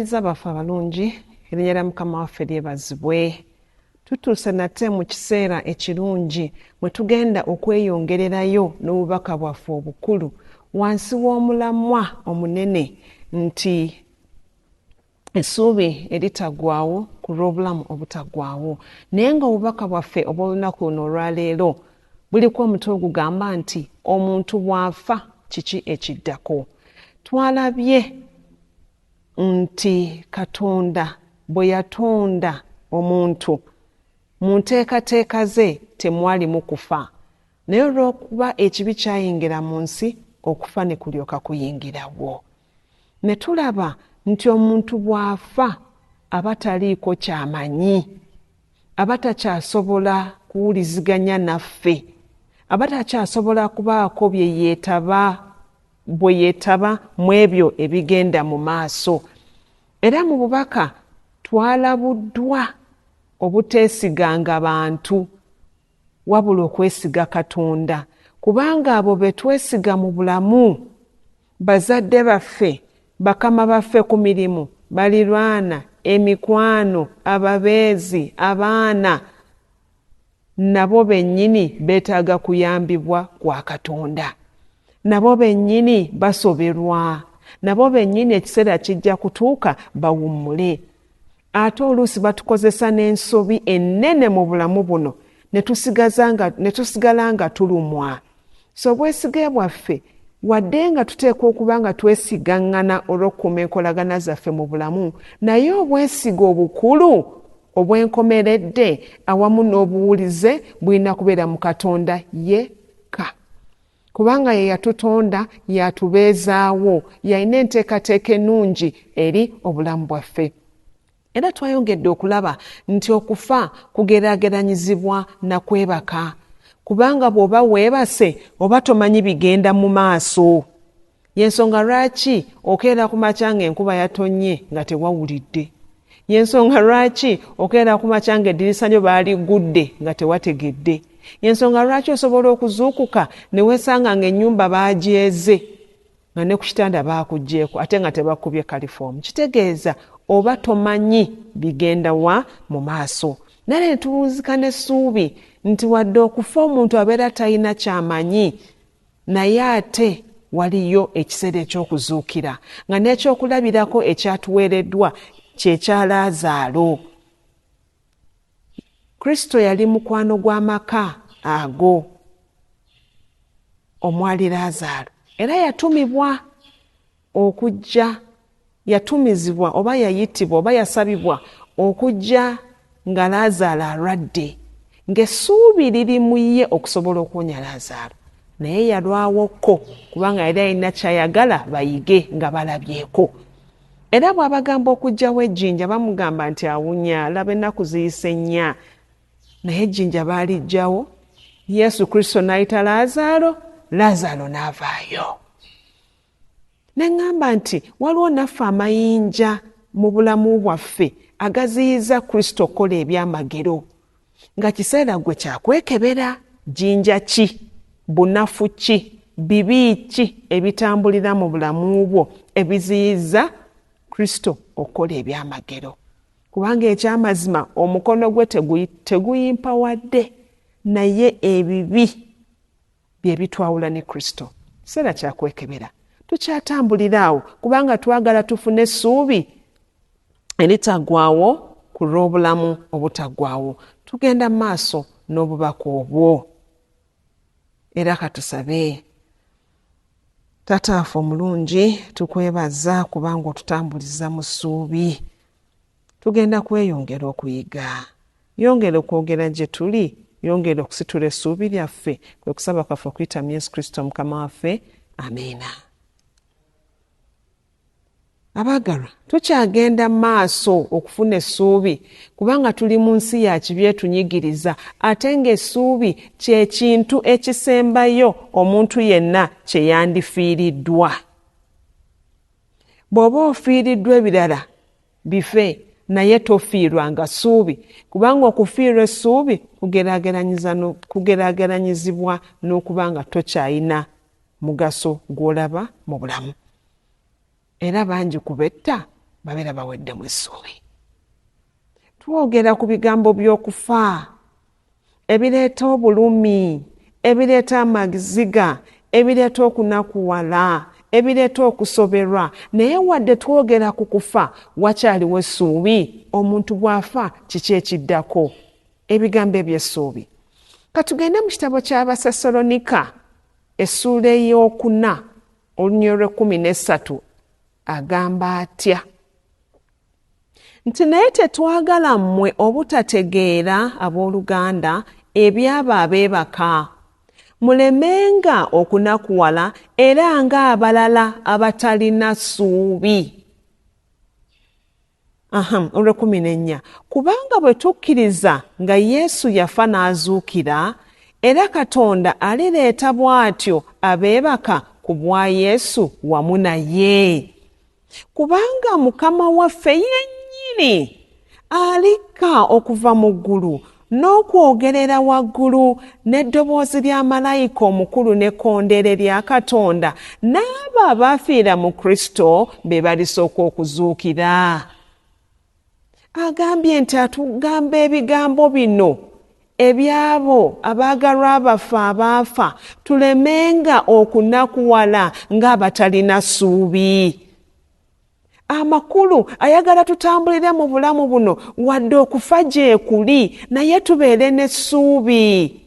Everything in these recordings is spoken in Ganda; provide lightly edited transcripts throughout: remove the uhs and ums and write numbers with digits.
Abakkiriza baffe abalungi, erinnya lya Mukama waffe lyebazibwe. Tutuuse nate mu kiseera ekirungi mwe tugenda okweyongererayo n'obubaka bwaffe obukulu wansi w'omulamwa omunene nti essuubi eritagwawo ku lw'obulamu obutagwawo. Naye ng'obubaka bwaffe obw'olunaku luno olwaleero buliko omutwe ogugamba nti omuntu bw'afa kiki ekiddako. Twalabye nti Katonda bwe yatonda omuntu mu nteekateeka ze temwalimu kufa, naye olw'okuba ekibi kyayingira mu nsi okufa ne kulyoka kuyingirawo. Ne tulaba nti omuntu bw'afa aba taliiko ky'amanyi, aba takyasobola kuwuliziganya naffe, aba takyasobola kubaako bwe yeetaba mu ebyo ebigenda mu maaso. Era mu bubaka twalabuddwa obuteesiganga bantu wabula okwesiga Katonda, kubanga abo be twesiga mu bulamu, bazadde baffe, bakama baffe ku mirimu, balirwana, emikwano, ababeezi, abaana, nabo bennyini beetaaga kuyambibwa kwa Katonda. Nabo bennyini basoberwa, nabo bennyini ekiseera kijja kutuuka bawummule. Ate oluusi batukozesa n'ensobi ennene mu bulamu buno ne tusigala nga tulumwa. So obwesige bwaffe wadde nga tuteekwa okuba nga twesigaŋŋana olw'okukuuma enkolagana zaffe mu bulamu, naye obwesiga obukulu obwenkomeredde awamu n'obuwulize bulina kubeera mu Katonda yekka. Kubanga ye yatutonda, yatubeezaawo, yalina enteekateeka ennungi eri obulamu bwaffe. Era twayongedde okulaba nti okufa kugeraageranyizibwa na kwebaka, kubanga bw'oba weebase oba tomanyi bigenda mu maaso. Y'ensonga lwaki okeera ku makya ng'enkuba yatonnye nga tewawulidde. Y'ensonga lwaki okeera ku makya ng'eddirisa lyo baaligudde nga tewategedde. Y'ensonga lwaki osobola okuzuukuka ne weesanga ng'ennyumba baagyeze nga ne ku kitanda baakuggyeeko ate nga tebakubye kalifoomu. Kitegeeza oba tomanyi bigenda wa mu maaso. Naye ne tuwunzika n'essuubi nti wadde okufa omuntu abeera talina ky'amanyi, naye ate waliyo ekiseera eky'okuzuukira, nga n'ekyokulabirako ekyatuweereddwa kye kya Laazaalo. Kristo yali mukwano gw'amaka ago omwali Laazaalo, era yatumizibwa oba yayitibwa oba yasabibwa okujja nga Laazaalo alwadde, ng'essuubi liri mu ye okusobola okuwonya Laazaalo. Naye yalwawokko kubanga yali alina ky'ayagala bayige nga balabyeko. Era bw'abagamba okugyawo ejjinja bamugamba nti awunya, laba ennaku ziyise nnya. Naye ejjinja baaliggyawo, Yesu Kristo n'ayita Laazaalo, Laazaalo n'avaayo. Ne ŋŋamba nti waliwo naffe amayinja mu bulamu bwaffe agaziyiza Kristo okukola ebyamagero, nga kiseera gwe kyakwekebera jjinja ki, bunafu ki, bibi ki ebitambulira mu bulamu bwo ebiziyiza Kristo okukola ebyamagero. Kubanga ekyamazima omukono gwe teguyimpa wadde, naye ebibi bye bitwawula ne Kristo. Kiseera kyakwekebera. Tukyatambulira awo kubanga twagala tufune essuubi eritagwawo ku lw'obulamu obutagwawo. Tugenda mu maaso n'obubaka obwo. Era katusabe. Taata waffe omulungi, tukwebaza kubanga otutambuliza mu ssuubi. Tugenda kweyongera okuyiga. Yongera okwogera gye tuli, yongera okusitula essuubi lyaffe. Kwe kusaba kwaffe okuyita mu Yesu Kristo Mukama waffe. Amiina. Abaagalwa, tukyagenda maaso okufuna essuubi kubanga tuli mu nsi ya kibi etunyigiriza, ate ng'essuubi kye kintu ekisembayo omuntu yenna kye yandifiiriddwa. Bw'oba ofiiriddwa ebirala bife, naye tofiirwanga ssuubi, kubanga okufiirwa essuubi kugeraageranyizibwa n'okuba nga tokyayina mugaso gw'olaba mu bulamu. Era bangi kubetta babeera baweddemu essuubi. Twogera ku bigambo by'okufa ebireeta obulumi, ebireeta amaziga, ebireeta okunakuwala, ebireeta okusoberwa, naye wadde twogera ku kufa wakyaliwo essuubi. Omuntu bw'afa kiki ekiddako? Ebigambo eby'essuubi. Katugende mu kitabo ky'Abasesalonika essuula ey'okuna olunyiriri lw'ekkumi agamba atya nti naye tetwagala mmwe obutategeera abooluganda ebyabo abeebaka, mulemenga okunakuwala era ng'abalala abatalina ssuubi. Olw'ekkumi kubanga bwe tukkiriza nga Yesu yafa n'azuukira, era Katonda alireeta bw'atyo abeebaka ku bwa Yesu wamu naye. Kubanga Mukama waffe yennyini alikka okuva mu ggulu n'okwogerera waggulu n'eddoboozi lya malayika omukulu n'ekkondeere lya Katonda, n'abo abaafiira mu Kristo be balisooka okuzuukira. Agambye nti atugamba ebigambo bino ebyabo abaagalwa abaffe abaafa, tulemenga okunakuwala ng'abatalina ssuubi. Amakulu ayagala tutambulire mu bulamu buno wadde okufa gye kuli, naye tubeere n'essuubi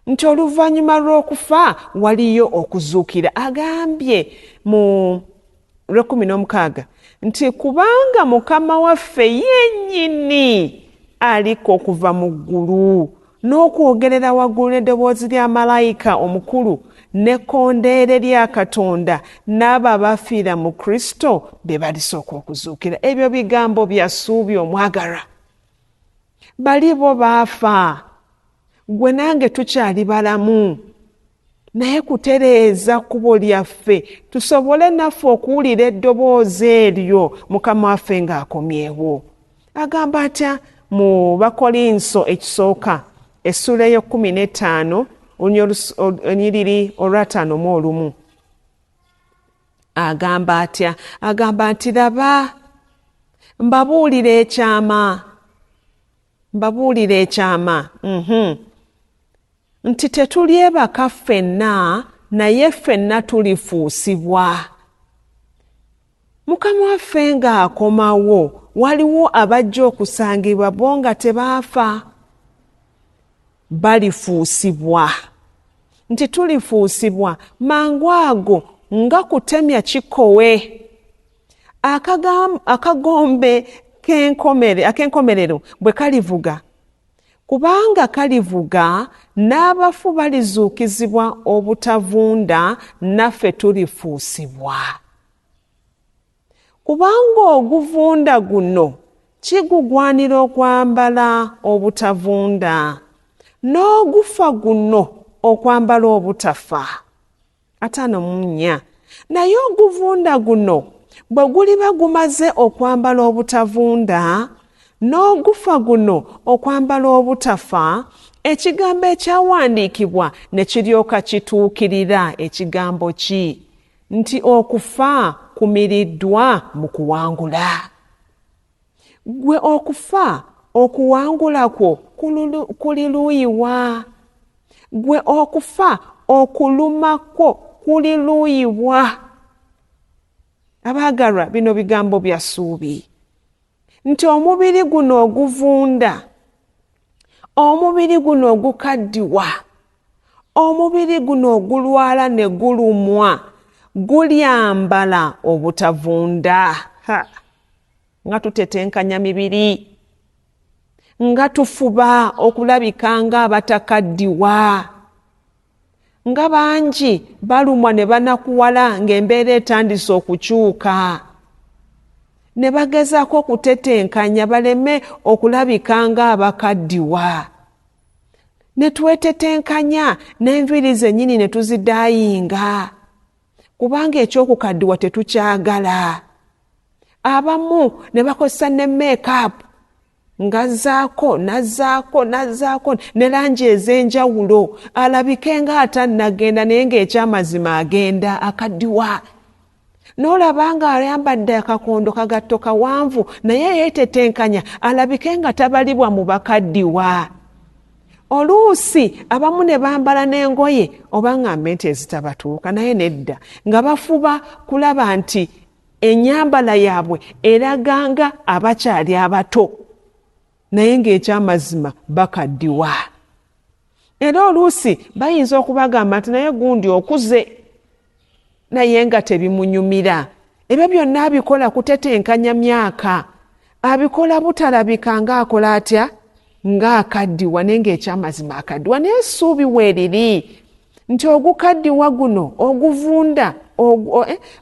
nti oluvannyuma lw'okufa waliyo okuzuukira. Agambye mu 16 nti kubanga Mukama waffe yennyini aliko okuva mu ggulu n'okwogerera waggulu n'eddoboozi lya malayika omukulu n'ekkondeere lya Katonda, n'abo abafiira mu Kristo be balisooka okuzuukira. Ebyo bigambo bya ssuubi omwagalwa. Bali bo baafa, gwe nange tukyali balamu, naye kutereeza kkubo lyaffe tusobole naffe okuwulira eddoboozi eryo Mukama waffe ng'akomyewo. Agamba atya mu Bakolinso ekisooka essuula ey'e15 olunyiriri olwa 5:1. Agamba atya? Agamba nti laba mbabuulira ekyama nti tetulyebaka ffenna, naye ffenna tulifuusibwa. Mukama waffe ng'akomawo, waliwo abajja okusangibwa bo nga tebaafa. Balifuusibwa. Nti tulifuusibwa mangu ago nga kutemya kikowe. Akagombe ak'enkomerero bwe kalivuga, kubanga kalivuga, n'abafu balizuukizibwa obutavunda, naffe tulifuusibwa. Kubanga oguvunda guno kigugwanira okwambala obutavunda, n'ogufa guno okwambala obutafa. 5:4. Naye oguvunda guno bwe guliba gumaze okwambala obutavunda, n'ogufa guno okwambala obutafa, ekigambo ekyawandiikibwa ne kiryoka kituukirira. Ekigambo ki? Nti okufa kumiriddwa mu kuwangula. Gwe okufa okuwangula kwo kuli luuyiwa? Gwe okufa okuluma kwo kuli luuyiwa? Abaagalwa, bino bigambo bya ssuubi. Nti omubiri guno oguvunda, omubiri guno ogukaddiwa, omubiri guno ogulwala ne gulumwa, gulyambala obutavunda. Nga tutetenkanya mibiri, nga tufuba okulabika nga abatakaddiwa, nga bangi balumwa ne banakuwala ng'embeera etandise okukyuka, ne bagezaako okutetenkanya baleme okulabika nga abakaddiwa, ne twetetenkanya n'enviiri zennyini ne tuzidaayinga, kubanga ekyokukaddiwa tetukyagala. Abamu ne bakozesa ne make-up nga zaako ne langi ez'enjawulo, alabike nga atannagenda naye ng'ekyamazima agenda akaddiwa. n'olaba nga ayambadde akakondo kagatto kawanvu naye yeetetenkanya alabike nga tabalibwa mu bakaddiwa. Oluusi abamu ne bambala n'engoye oba ngambe nti ezitabatuuka naye nedda nga bafuba kulaba nti ennyambala yaabwe eraganga abakyali abato naye ng'ekyamazima bakaddiwa. Era oluusi bayinza okubagamba nti naye gundi okuze naye nga tebimunyumira. Ebyo byonna abikola kutetenkanya myaka, abikola butalabika ng'akola atya ng'akaddiwa naye ng'ekyamazima akaddiwa. Naye essuubi weeriri nti ogukaddiwa guno oguvunda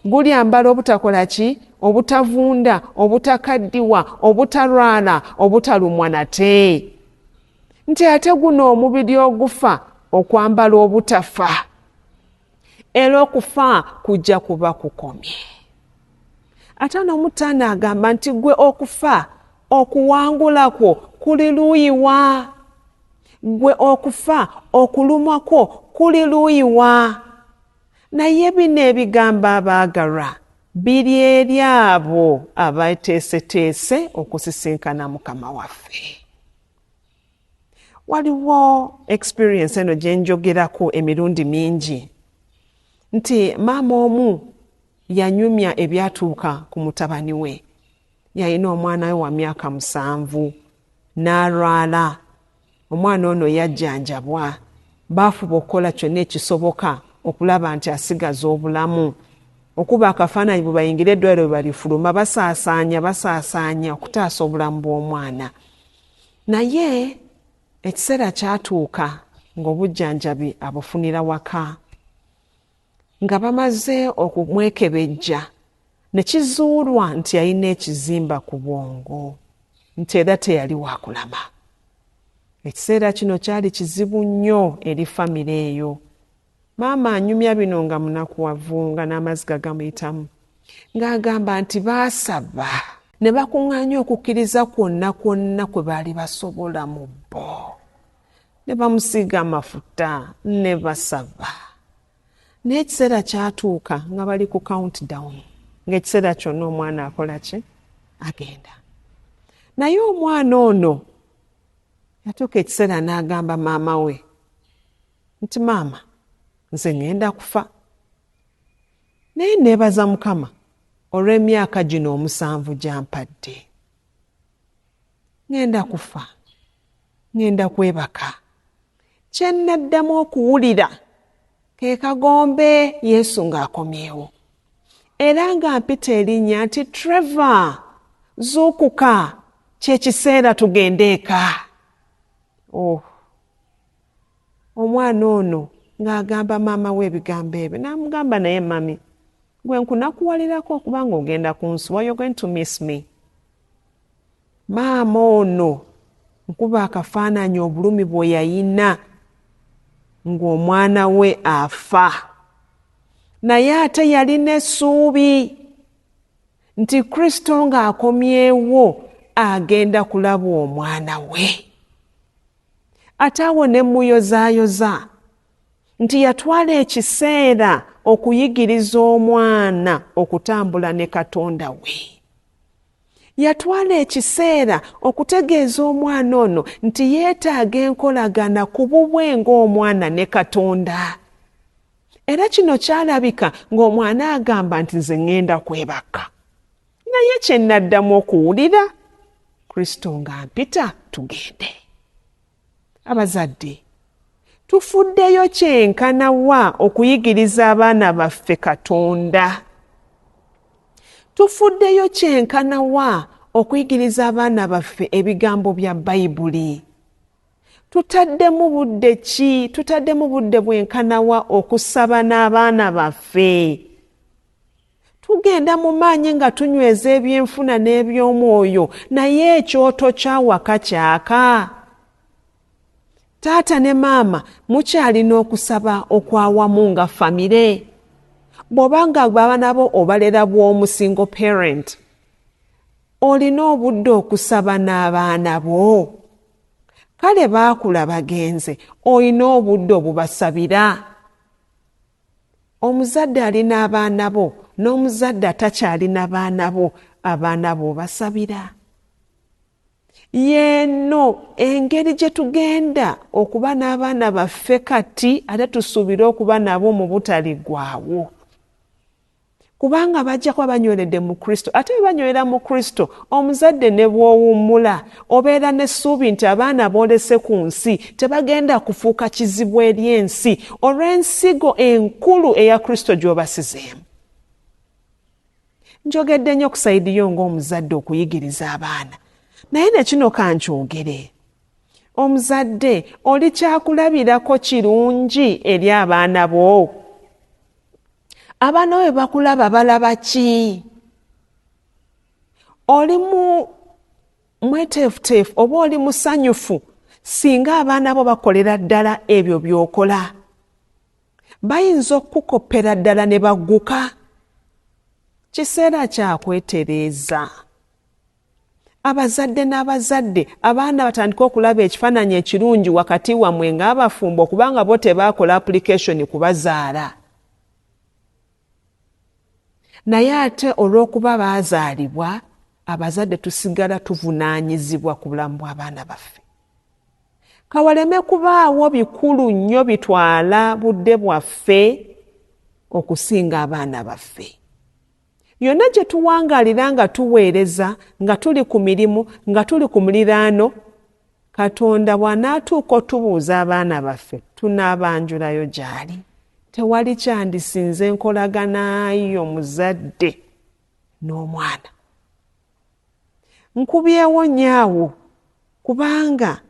gulyambala obutakola ki? Obutavunda, obutakaddiwa, obutalwala, obutalumwa nate. Nti ate guno omubiri ogufa okwambala obutafa. Era okufa kujja kuba kukomye. Ate n'omutaana agamba nti gwe okufa okuwangula kwo kuli luuyi wa? Gwe okufa okulumwa kwo kuli luuyi wa? Naye bino ebigambo abaagalwa biri eri abo abateeseteese okusisinkana Mukama waffe. Waliwo experience eno gye njogerako emirundi mingi nti maama omu yanyumya ebyatuuka ku mutabani we. Yalina omwana we wa myaka 7 n'alwala. Omwana ono yajjanjabwa, baafuba okukola kyonna ekisoboka okulaba nti asigaza obulamu. Okuba akafaananyi bwe bayingira eddwaliro bwe balifuluma basaasaanya okutaasa obulamu bw'omwana. Naye ekiseera kyatuuka ng'obujjanjabi abufunira waka. Nga bamaze okumwekebejja ne kizuulwa nti yalina ekizimba ku bwongo, nti era teyali waakulama. Ekiseera kino kyali kizibu nnyo eri famire eyo. Maama anyumya bino nga munakuwavu nga n'amazzi gagamuyitamu, ng'agamba nti baasaba ne bakuŋŋaanya okukkiriza kwonna kwe baali basobola mu bo. Ne bamusiiga amafuta ne basaba. N'ekiseera kyatuuka nga bali ku countdown, ng'ekiseera kyonna omwana akola ki? Agenda. Naye omwana ono yatuuka ekiseera n'agamba maama we nti maama, nze ngenda kufa. Naye neebaza Mukama olw'emyaka gino 7 gyampadde. Ngenda kufa, ngenda kwebaka. Kye nnaddamu okuwulira ke kagombe Yesu ng'akomyewo. Era nga mpita erinnya nti Trevor, zuukuka, kyekiseera tugende eka. Omwana ono ng'agamba maama we ebigambo ebyo, n'amugamba naye mami, gwe nkunakuwalirako kubanga ogenda kunsuwa, you're going to miss me. Maama ono nkuba akafaananyi obulumi bwe yayina ng'omwana we afa. Naye ate yalina essuubi nti Kristo ng'akomyewo agenda kulaba omwana we. Ate awo ne muyozaayoza nti yatwala ekiseera okuyigiriza omwana okutambula ne Katonda we. Yatwala ekiseera okutegeeza omwana ono nti yeetaaga enkolagana ku bubwe ng'omwana ne Katonda. Era kino kyalabika ng'omwana agamba nti nze ngenda kwebaka. Naye kye nnaddamu okuwulira, Kristo ng'ampita tugende. Abazadde, tufuddeyo kyenkana wa okuyigiriza abaana baffe Katonda? Tufuddeyo kyenkana wa okuyigiriza abaana baffe ebigambo bya Bayibuli? Tutaddemu budde ki? Tutaddemu budde bwenkana wa okusaba n'abaana baffe? Tugenda mu maanyi nga tunyweza ebyenfuna n'eby'omwoyo, naye ekyoto kyawaka kyaka. Taata ne maama mukyalina okusaba okwawamu nga famire. Bw'obanga abaana bo obalera bw'omu single parent, olina obudde okusaba n'abaana bo. Kale baakula bagenze, olina obudde obubasabira. omuzadde alina abaana bo n'omuzadde atakyalina baana bo, abaana bo basabira. Yeeno engeri gye tugenda okuba n'abaana baffe kati ate tusuubire okuba nabo mu butaligwawo. Kubanga bajja kuba banyweredde mu Kristo. Ate bwe banywera mu Kristo, omuzadde ne bw'owummula obeera n'essuubi nti abaana boolese ku nsi tebagenda kufuuka kizibu eri ensi olw'ensigo enkulu eya Kristo gy'obasizeemu. Njogedde nnyo ku sayidi yo ng'omuzadde okuyigiriza abaana. Naye ne kino kankyogere. Omuzadde oli kyakulabirako kirungi eri abaana bo. Abaana bwe bakulaba balaba ki? Oli mweteefuteefu oba oli musanyufu singa abaana bo bakolera ddala ebyo by'okola? Bayinza okukukoppera ddala ne bagguka. Kiseera kya kwetereeza. Abazadde n'abazadde abaana batandika okulaba ekifaananyi ekirungi wakati wammwe ng'abafumbo kubanga bo tebaakola application kubazaala. Naye ate olw'okuba baazaalibwa, abazadde tusigala tuvunaanyizibwa ku bulamu bw'abaana baffe. Kawaleme kubaawo bikulu nnyo bitwala budde bwaffe okusinga abaana baffe. Yonna gye tuwangaalira nga tuweereza, nga tuli ku mirimu, nga tuli ku muliraano, Katonda bw'anaatuuka otubuuza abaana baffe tunaabanjulayo gy'ali. Tewali kyandisinze nkolaganayo muzadde n'omwana. Nkubyewo nnyawo kubanga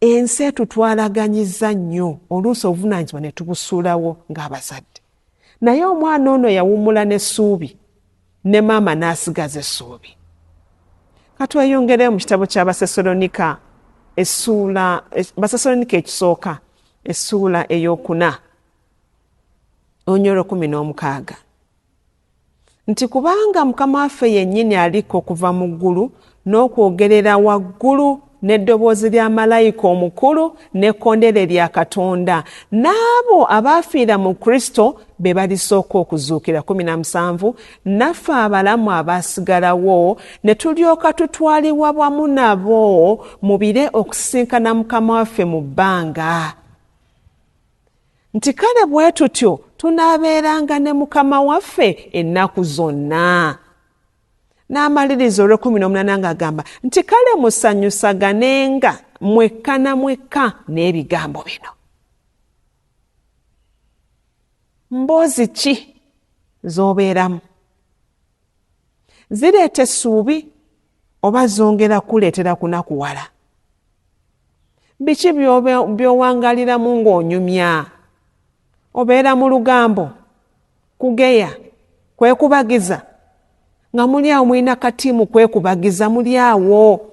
ensi etutwalaganyiza nnyo oluusi obuvunaanyizibwa ne tubusuulawo ng'abazadde. Naye omwana ono yawummula n'essuubi ne maama n'asigaza essuubi. Katweyongereyo mu kitabo ky'Abasesalonika Basesalonika ekisooka essuula ey'okuna onyolo 16. Nti kubanga Mukama waffe yennyini aliko okuva mu ggulu n'okwogerera waggulu n'eddoboozi lya malayika omukulu n'ekkondeere lya Katonda, n'abo abaafiira mu Kristo be balisooka okuzuukira. 17. Naffe abalamu abaasigalawo ne tulyoka tutwalibwa wamu nabo mu bire okusisinkana Mukama waffe mu bbanga. Nti kale bwe tutyo tunaabeeranga ne Mukama waffe ennaku zonna. N'amalirizo olw'18 ng'agamba nti kale musanyusaganenga mwekka na mwekka n'ebigambo bino. Mboozi ki z'obeeramu? Zireeta essuubi oba zongera kuleetera kunakuwala? Biki by'owangaaliramu ng'onyumya? Obeera mu lugambo, kugeya, kwekubagiza, nga muli awo mulina katiimu kwekubagiza muli awo.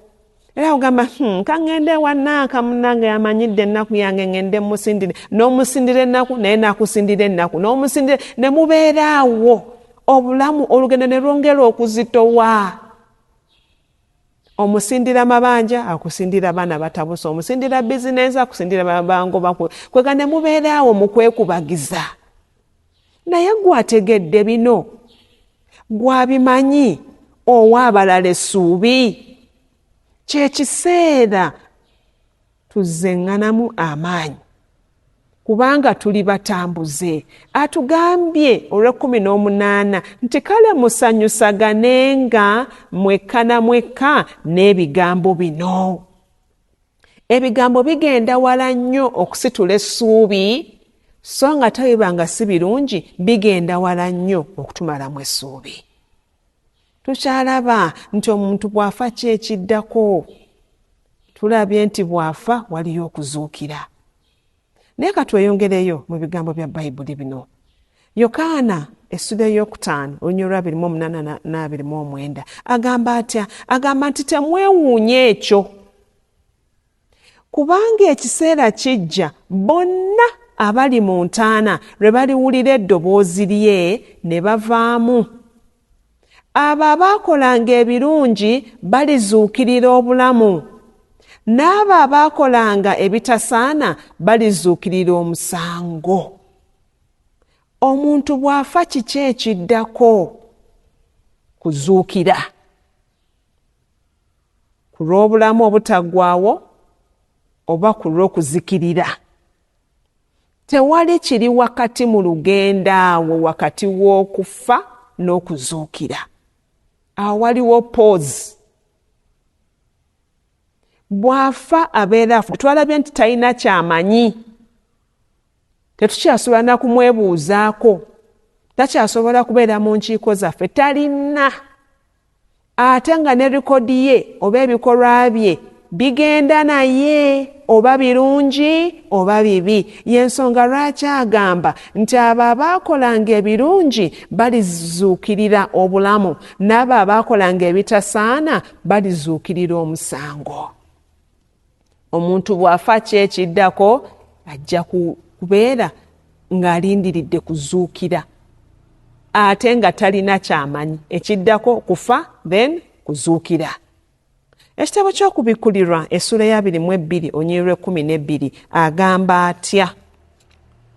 Era ogamba kaŋŋende wannanka munnange amanyidde ennaku yange ŋŋende musindire. N'omusindira ennaku naye nakusindira ennaku. N'omusindira ne mubeera awo. Obulamu olugendo ne lwongera okuzitowa. Omusindira mabanja akusindira abaana batabusa. Omusindira bizinesi akusindira bangoba. Kwega ne mubeera awo mu kwekubagiza. Naye gwategedde bino, gwabimanyi owa abalala essuubi. Kyekiseera tuzzeŋŋanamu amaanyi kubanga tuli batambuze. Atugambye olw'18 nti kale musanyusaganenga mwekka na mwekka n'ebigambo bino. Ebigambo bigenda wala nnyo okusitula essuubi, so nga tebibanga si birungi bigenda wala nnyo okutumalamu essuubi. Tukyalaba nti omuntu bw'afa kyekiddako. Tulabye nti bw'afa waliyo okuzuukira. Naye katweyongereyo mu bigambo bya Bayibuli bino. Yokaana essula ey'okutaano olunyiriri 28 na 29 agamba atya? Agamba nti temwewuunya ekyo. Kubanga ekiseera kijja bonna abali mu ntaana lwe baliwulira eddoboozi lye ne bavaamu. Abo abaakolanga ebirungi balizuukirira obulamu, n'abo abaakolanga ebitasaana balizuukirira omusango. Omuntu bw'afa kiki ekiddako? Kuzuukira. Ku lw'obulamu obutaggwaawo oba ku lw'okuzikirira. Tewali kiri wakati mu lugendo awo wakati w'okufa n'okuzuukira. Awo waliwo pause. Bw'afa abeera afa. Twalabye nti talina ky'amanyi. Tetukyasobola na kumwebuuzaako. Takyasobola kubeera mu nkiiko zaffe. Talina. Ate nga ne likodi ye oba ebikolwa bye bigenda naye oba birungi oba bibi. Y'ensonga lwaki agamba nti abo abaakolanga ebirungi balizuukirira obulamu, n'abo abaakolanga ebitasaana balizuukirira omusango. Omuntu bw'afa ki ekiddako? Ajja kubeera ng'alindiridde kuzuukira ate nga talina ky'amanyi. Ekiddako kufa then kuzuukira. Ekitabo ky'okubikkulirwa essula ya 22 onyirirwa 12 agamba atya?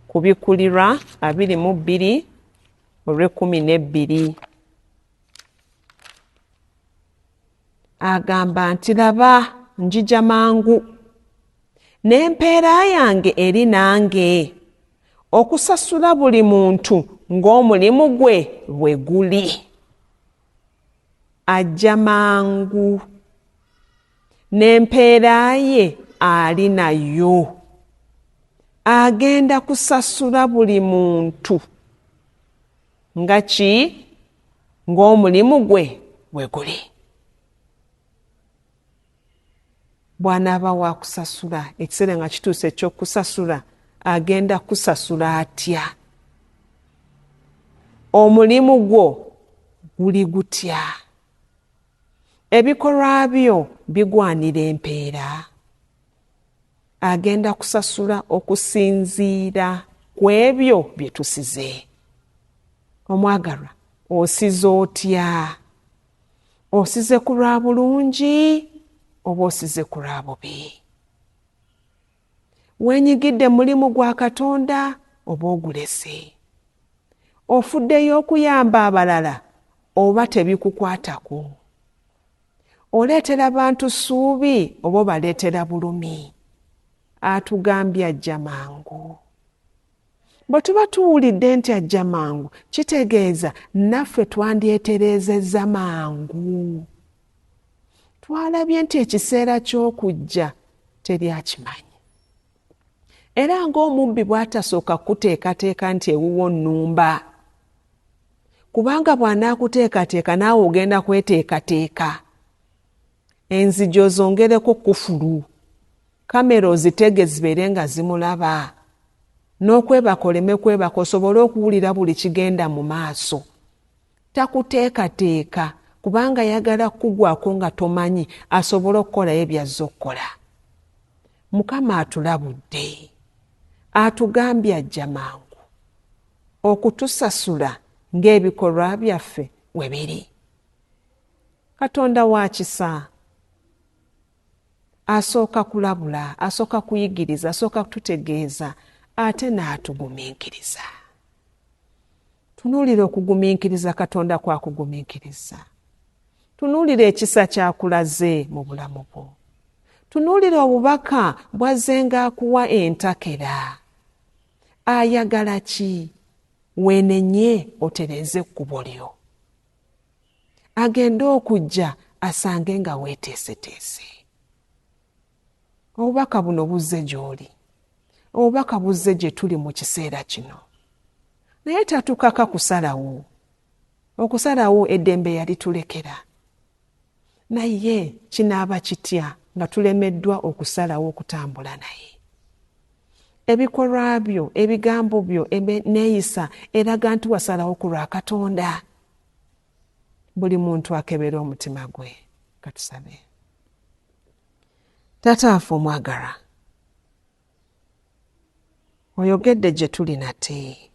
Kubikkulirwa 22 olwe 12 agamba nti laba njija mangu n'empeera yange eri nange okusasula buli muntu ng'omulimu gwe bwe guli. Ajja mangu n'empeera ye ali nayo. Agenda kusasula buli muntu nga ki? Ng'omulimu gwe bwe guli. Bw'anaaba wa kusasula, ekiseera nga kituuse eky'okusasula, agenda kusasula atya? Omulimu gwo guli gutya? Ebikolwa byo bigwanira empeera? Agenda kusasula okusinziira ku ebyo bye tusize. Omwagalwa, osize otya? Osize ku lwa bulungi oba osize ku lwa bubi? Weenyigidde mulimu gwa Katonda oba ogulese? Ofuddeyo okuyamba abalala oba tebikukwatako? Oleetera bantu ssuubi oba obaleetera bulumi? Atugambye ajja mangu. Bwe tuba tuwulidde nti ajja mangu, kitegeeza naffe twandyetereezezza mangu. Twalabye nti ekiseera ky'okujja teri akimanyi. Era ng'omubbi bw'atasooka kuteekateeka nti ewuwo nnumba. Kubanga bw'anaakuteekateeka naawe ogenda kweteekateeka. Enzigi ozongereko kufulu. Kamera ozitege zibeere nga zimulaba. N'okwebaka oleme kwebaka osobole okuwulira buli kigenda mu maaso. Takuteekateeka kubanga yagala kugwako nga tomanyi asobole okukolayo by'azze okukola. Mukama atulabudde. Atugambye ajja mangu okutusasula ng'ebikolwa byaffe we biri. Katonda wa kisa. Asooka kulabula, asooka kuyigiriza, asooka kututegeeza, ate n'atugumiikiriza. Tunuulira okugumiikiriza Katonda kwakugumiikiriza. Tunuulira ekisa kyakulaze mu bulamu bwo. Tunuulira obubaka bwazze ng'akuwa entakera. Ayagala ki? Weenenye otereeze ekkubo lyo. Agenda okujja asange nga weeteeseteese. Obubaka buno buzze gy'oli. Obubaka buzze gye tuli mu kiseera kino. Naye tatukaka kusalawo. Okusalawo eddembe yalitulekera. Naye kinaaba kitya nga tulemeddwa okusalawo okutambula naye. Ebikolwa byo, ebigambo byo, neeyisa eraga nti wasalawo ku lwa Katonda. Buli muntu akebera omutima gwe. Katusabe. Taata omwagalwa, oyogedde gye tuli nate,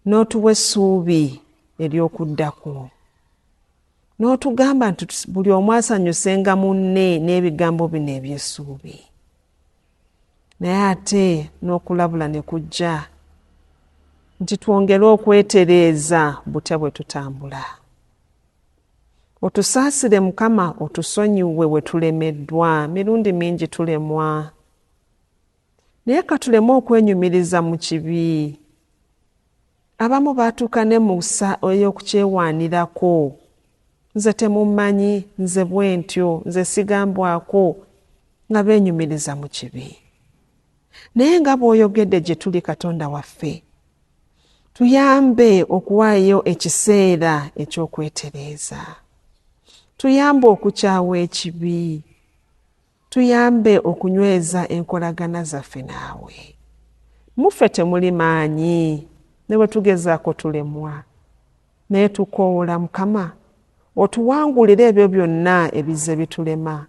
n'otuwa essuubi ery'okuddako, n'otugamba nti buli omu asanyusenga munne n'ebigambo bino eby'essuubi. Naye ate n'okulabula ne kujja nti twongere okwetereeza butya bwe tutambula. Otusaasire Mukama, otusonyiwe we tulemeddwa, mirundi mingi tulemwa. Naye katuleme okwenyumiriza mu kibi. Abamu baatuuka ne mu nsa ey'okukyewaanirako. Nze temumanyi, nze bwentyo, nze sigambwako, nga beenyumiriza mu kibi. Naye nga bw'oyogedde gye tuli Katonda waffe, tuyambe okuwaayo ekiseera eky'okwetereeza. Tuyambe okukyawa ekibi. Tuyambe okunyweza enkolagana zaffe naawe. Muffe temuli maanyi, ne bwe tugezaako tulemwa. Naye tukoowoola Mukama, otuwangulire ebyo byonna ebizze bitulema.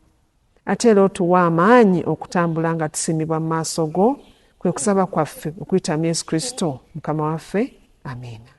Ate era otuwa amaanyi okutambula nga tusimibwa mu maaso go, kwe kusaba kwaffe okuyita mu Yesu Kristo Mukama waffe. Amiina.